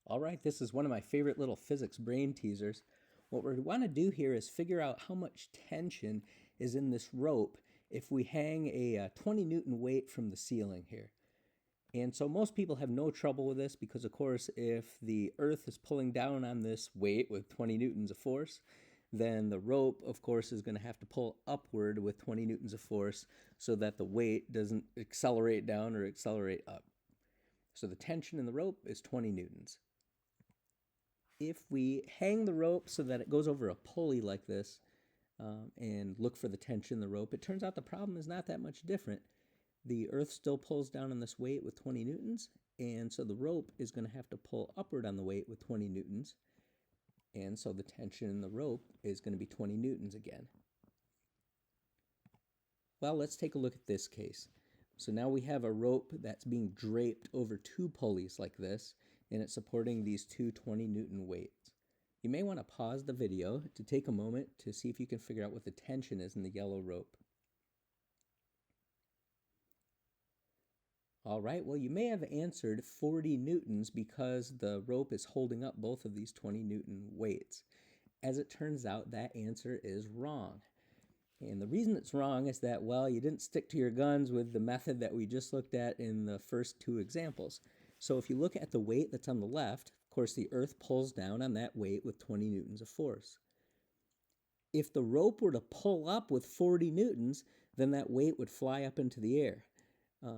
All right, this is one of my favorite little physics brain teasers. What we want to do here is figure out how much tension is in this rope if we hang a 20 Newton weight from the ceiling here. And so most people have no trouble with this because, of course, if the earth is pulling down on this weight with 20 newtons of force, then the rope, of course, is going to have to pull upward with 20 newtons of force so that the weight doesn't accelerate down or accelerate up. So the tension in the rope is 20 newtons. If we hang the rope so that it goes over a pulley like this and look for the tension in the rope, it turns out the problem is not that much different. The earth still pulls down on this weight with 20 newtons, and so the rope is going to have to pull upward on the weight with 20 newtons, and so the tension in the rope is going to be 20 newtons again. Well, let's take a look at this case. So now we have a rope that's being draped over two pulleys like this, and it's supporting these two 20 Newton weights. You may want to pause the video to take a moment to see if you can figure out what the tension is in the yellow rope. All right, well, you may have answered 40 newtons because the rope is holding up both of these 20 Newton weights. As it turns out, that answer is wrong. And the reason it's wrong is that, well, you didn't stick to your guns with the method that we just looked at in the first two examples. So if you look at the weight that's on the left, of course, the earth pulls down on that weight with 20 newtons of force. If the rope were to pull up with 40 newtons, then that weight would fly up into the air.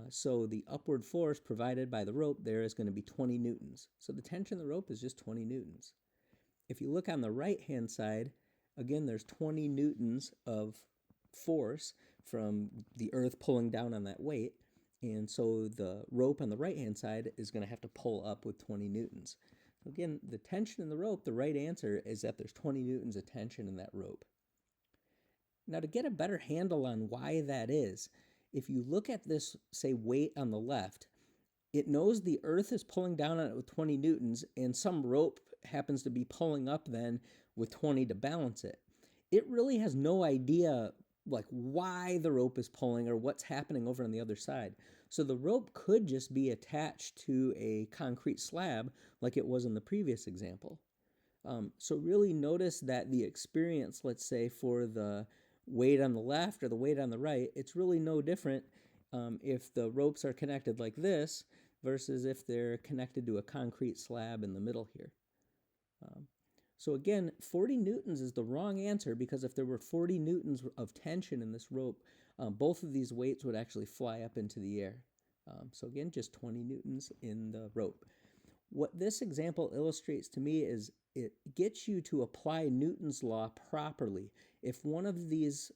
So the upward force provided by the rope there is going to be 20 newtons. So the tension of the rope is just 20 newtons. If you look on the right-hand side, again, there's 20 newtons of force from the earth pulling down on that weight. And so the rope on the right-hand side is going to have to pull up with 20 newtons. So again, the tension in the rope, the right answer is that there's 20 newtons of tension in that rope. Now, to get a better handle on why that is, if you look at this, say, weight on the left, it knows the earth is pulling down on it with 20 newtons, and some rope happens to be pulling up then with 20 to balance it. It really has no idea why the rope is pulling or what's happening over on the other side. So the rope could just be attached to a concrete slab like it was in the previous example. So really notice that the experience, let's say, for the weight on the left or the weight on the right, it's really no different if the ropes are connected like this versus if they're connected to a concrete slab in the middle here. So again, 40 newtons is the wrong answer because if there were 40 newtons of tension in this rope, both of these weights would actually fly up into the air. So again, just 20 newtons in the rope. What this example illustrates to me is it gets you to apply Newton's law properly. If one of these,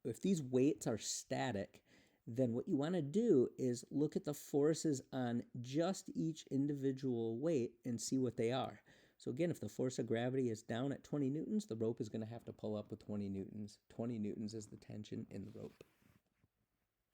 if these weights are static, then what you want to do is look at the forces on just each individual weight and see what they are. So again, if the force of gravity is down at 20 newtons, the rope is going to have to pull up with 20 newtons. 20 newtons is the tension in the rope.